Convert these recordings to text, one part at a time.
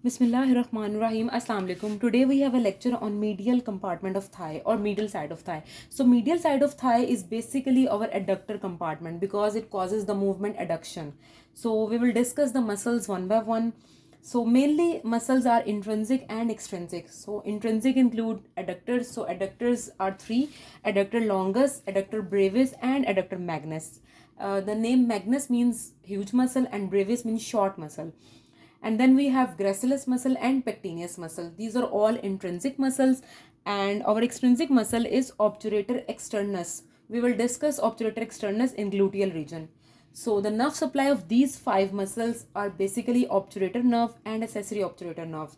Bismillahirrahmanirrahim. Assalamu alaikum. Today we have a lecture on medial compartment of thigh or medial side of thigh. So medial side of thigh is basically our adductor compartment because it causes the movement adduction. So we will discuss the muscles one by one. So mainly muscles are intrinsic and extrinsic. So intrinsic include adductors. So adductors are three: adductor longus, adductor brevis, and adductor magnus. The name magnus means huge muscle and brevis means short muscle. And then we have gracilis muscle and pectineus muscle. These are all intrinsic muscles, and our extrinsic muscle is obturator externus. We will discuss obturator externus in gluteal region. So the nerve supply of these five muscles are basically obturator nerve and accessory obturator nerve,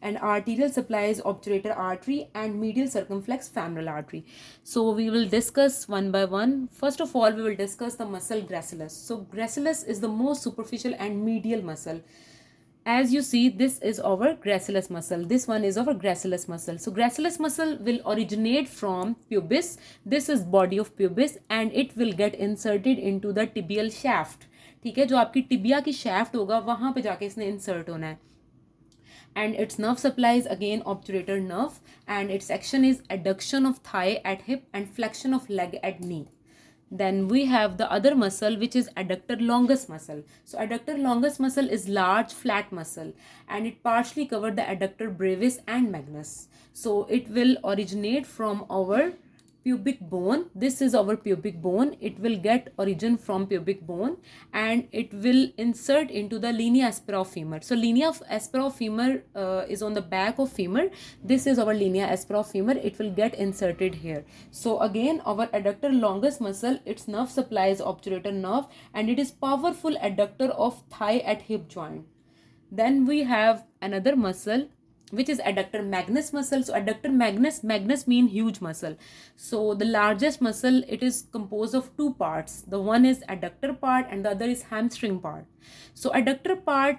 and arterial supply is obturator artery and medial circumflex femoral artery. So we will discuss one by one. First of all, we will discuss the muscle gracilis. So gracilis is the most superficial and medial muscle. As you see, this is our gracilis muscle. This one is our gracilis muscle. So gracilis muscle will originate from pubis. This is body of pubis and it will get inserted into the tibial shaft. ठीक है, जो आपकी tibia की shaft होगा वहाँ पे जाके इसने insert होना है. And its nerve supply is again obturator nerve, and its action is adduction of thigh at hip and flexion of leg at knee. Then we have the other muscle, which is adductor longus muscle. So adductor longus muscle is large flat muscle and it partially covers the adductor brevis and magnus. So it will originate from our pubic bone. This is our pubic bone. It will get origin from pubic bone and it will insert into the linea aspera of femur. So linea aspera of femur is on the back of femur. This is our linea aspera of femur. It will get inserted here. So again, our adductor longus muscle, its nerve supply is obturator nerve and it is powerful adductor of thigh at hip joint. Then we have another muscle, which is adductor magnus muscle. So adductor magnus mean huge muscle. So the largest muscle, it is composed of two parts. The one is adductor part and the other is hamstring part. So adductor part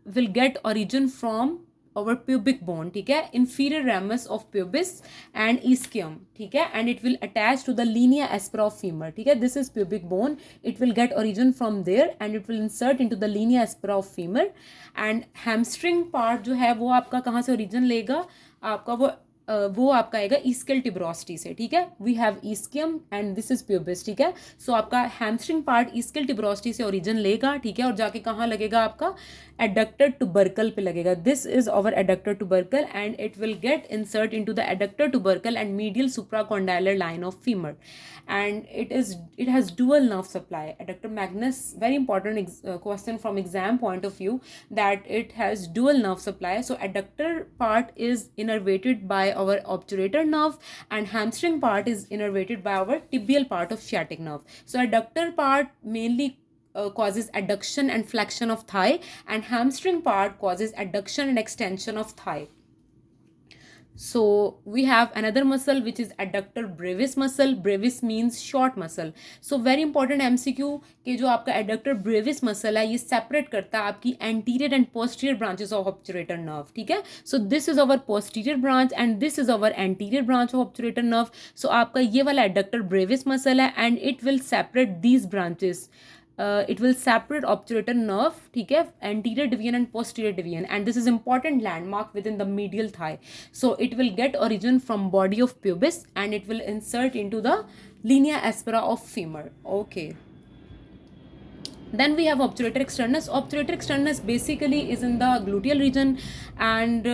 will get origin from our pubic bone, ठीक है, inferior ramus of pubis and ischium, ठीक है, and it will attach to the linea aspera of femur, ठीक है. This is pubic bone. It will get origin from there and it will insert into the linea aspera of femur. And hamstring part जो है वो आपका कहाँ से origin लेगा, आपका वो आपका आएगा ईस्कियल टिब्रोसिटी से, ठीक है. We have ischium and this is pubis, ठीक है. सो आपका हैमस्ट्रिंग पार्ट ईस्कियल टिब्रोसिटी से ओरिजिन लेगा, ठीक है, और जाके कहाँ लगेगा, आपका एडक्टर टुबर्कल पे लगेगा. This is our adductor tubercle and it will get insert into the adductor tubercle and medial supracondylar line of femur. And it has dual nerve supply. Adductor magnus, very important question from exam point of view, that it has dual nerve supply. So adductor part is innervated by our obturator nerve and hamstring part is innervated by our tibial part of sciatic nerve. So adductor part mainly causes adduction and flexion of thigh, and hamstring part causes adduction and extension of thigh. So we have another muscle, which is adductor brevis muscle. Brevis means short muscle. So very important MCQ कि जो आपका adductor brevis muscle है ये separate करता है आपकी anterior and posterior branches of obturator nerve, ठीक है. So this is our posterior branch and this is our anterior branch of obturator nerve. So आपका ये वाला adductor brevis muscle है and it will separate these branches. It will separate obturator nerve, ठीक है, anterior division and posterior division, and this is important landmark within the medial thigh. So it will get origin from body of pubis and it will insert into the linea aspera of femur. Okay. Then we have obturator externus. Obturator externus basically is in the gluteal region, and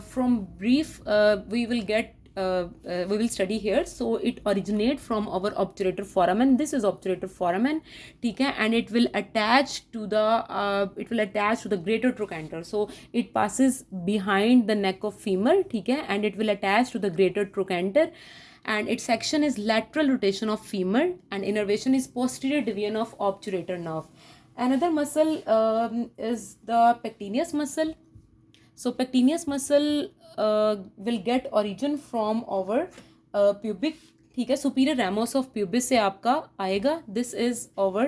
from brief we will get we will study here. So it originates from our obturator foramen. This is obturator foramen, ठीक है, and it will attach to the greater trochanter. So it passes behind the neck of femur, ठीक है, and it will attach to the greater trochanter, and its section is lateral rotation of femur and innervation is posterior division of obturator nerve. Another muscle is the pectineus muscle. So pectineus muscle will get origin from our pubic, ठीक है, superior ramus of pubis से आपका आएगा. This is our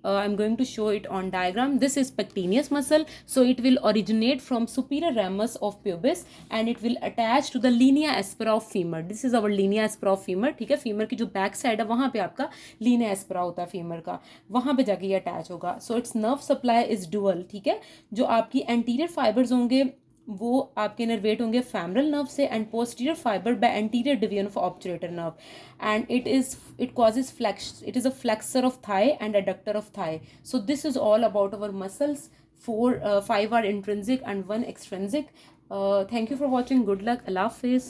I'm going to show it on diagram. This is pectineus muscle, so it will originate from superior ramus of pubis and it will attach to the linea aspera of femur. This is our linea aspera of femur. ठीक है, femur की जो back side है वहाँ पे आपका linea aspera होता है फीमर का, वहाँ पे जाके ये अटैच होगा. So it's nerve supply is dual. ठीक है, जो आपकी एंटीरियर फाइबर्स होंगे वो आपके इनर्वेट होंगे फेमरल नर्व से and posterior fibre by anterior division of obturator nerve, and it causes flex, it is a flexor of thigh and adductor of thigh. So this is all about our muscles. 5 are intrinsic and 1 extrinsic. Thank you for watching. Good luck. Allah Hafiz.